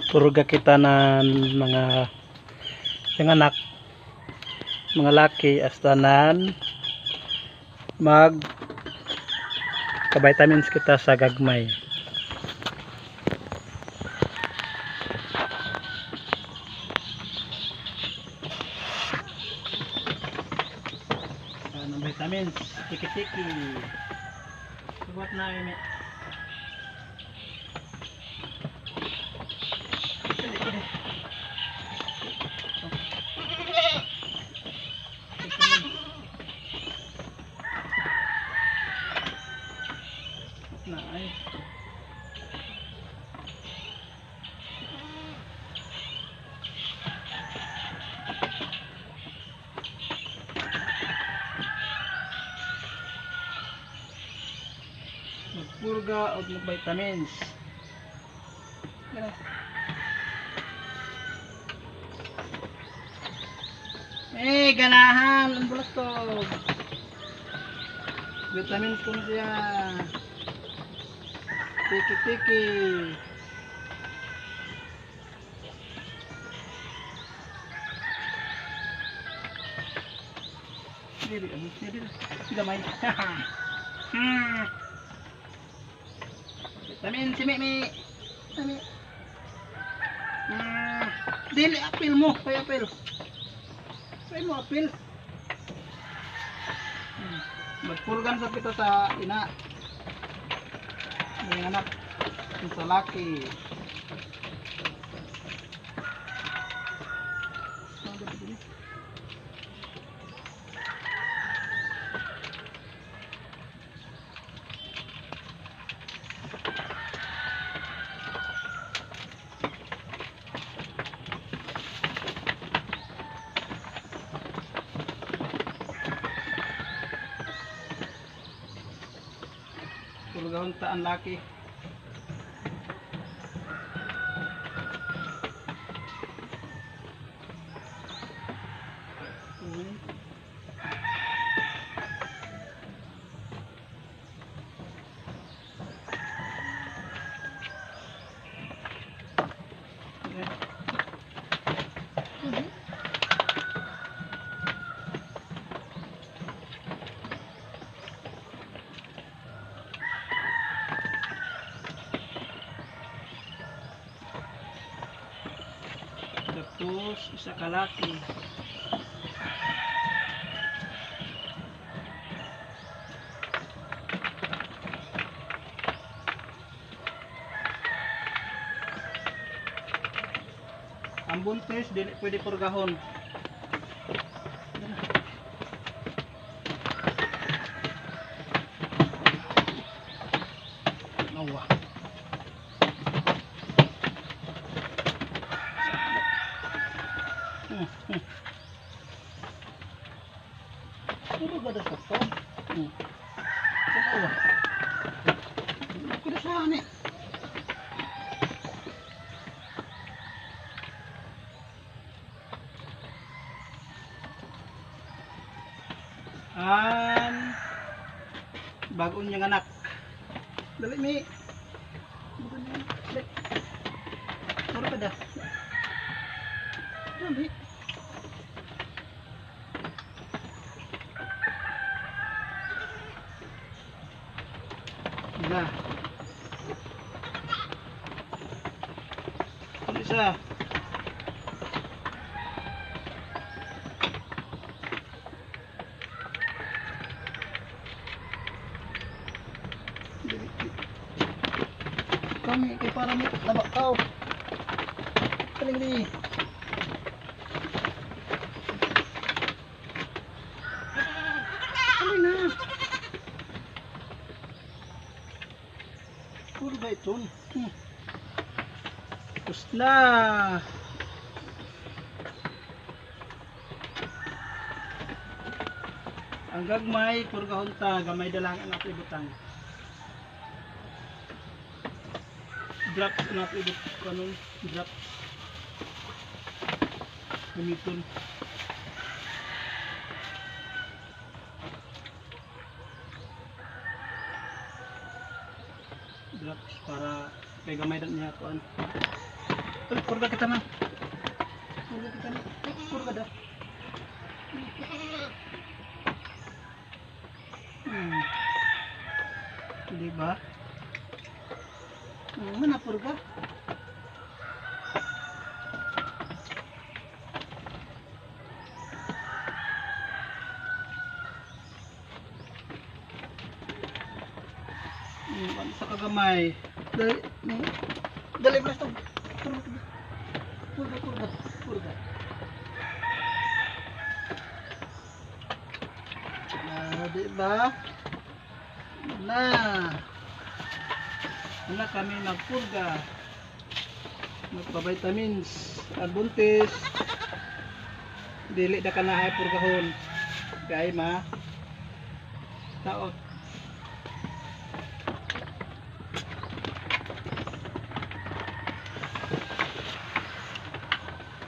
Turuga kita na mga anak, mga laki astanan mag ka-vitamins kita sa gagmay. Ng vitamins, tiki-tiki. Suwat na ini. Na ay. Magpurga o mag-vitamins. Ganahan ang bulas to. Vitamins ko na siya. Tiki-tiki. Sila may. Vitamin si Mimi. Dili apil mo, kaya apil. Kaya mo apil. Magpurgan sa pito sa ina. May anak sa laki. Purgahon taan laki. Tapos isa kalaki. Ang buntis dili pwede purgahon. Nawa. Ano ba dapat to? Nawa. Ako na saan eh. Bagoon niyang anak. Dali mi. Bagoon niyang anak. Dali. Mura pa da. Dali. Na. Ano isa? Kami kay para mo tabak kau. Kaling di. Kaling na. Puro ba ito? Tapos na. Ang gagmay, purgahon ta, gamay dalang ang ato ibutang. Drops na ato ibut kanon, drop. Gamiton. Drops para kay gamay dan niya kuan. Purga kita na. Purga kita na. Purga dah. Di ba? Mana purga? Sa kagamay. Dali basta. Purga. Di ba? Na kami nagpurga. Magpa-vitamins. At buntis. Dili da ka na ay purgahon. Kaya ma. Taot.